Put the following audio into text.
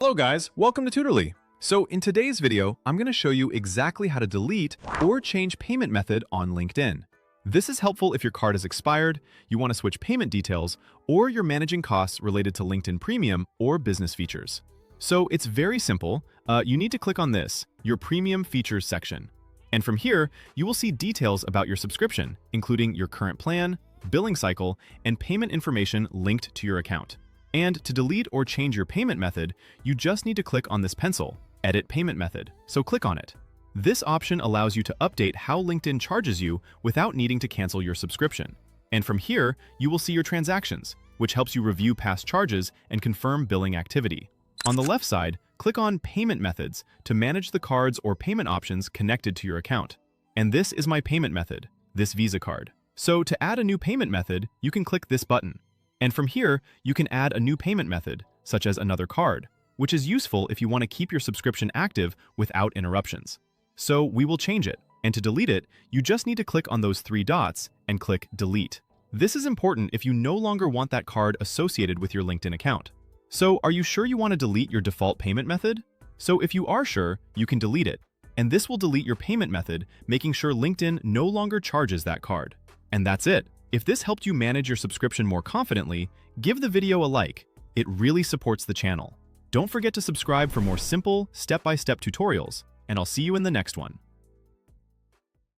Hello guys, welcome to Tutorly. So in today's video, I'm going to show you exactly how to delete or change payment method on LinkedIn. This is helpful if your card is expired, you want to switch payment details, or you're managing costs related to LinkedIn Premium or business features. So it's very simple. You need to click on this, your Premium Features section. And from here, you will see details about your subscription, including your current plan, billing cycle, and payment information linked to your account. And to delete or change your payment method, you just need to click on this pencil, Edit Payment Method, so click on it. This option allows you to update how LinkedIn charges you without needing to cancel your subscription. And from here, you will see your transactions, which helps you review past charges and confirm billing activity. On the left side, click on Payment Methods to manage the cards or payment options connected to your account. And this is my payment method, this Visa card. So to add a new payment method, you can click this button. And from here, you can add a new payment method, such as another card, which is useful if you want to keep your subscription active without interruptions. So we will change it, and to delete it, you just need to click on those three dots and click Delete. This is important if you no longer want that card associated with your LinkedIn account. So are you sure you want to delete your default payment method? So if you are sure, you can delete it, and this will delete your payment method, making sure LinkedIn no longer charges that card. And that's it. If this helped you manage your subscription more confidently, give the video a like. It really supports the channel. Don't forget to subscribe for more simple, step-by-step tutorials, and I'll see you in the next one.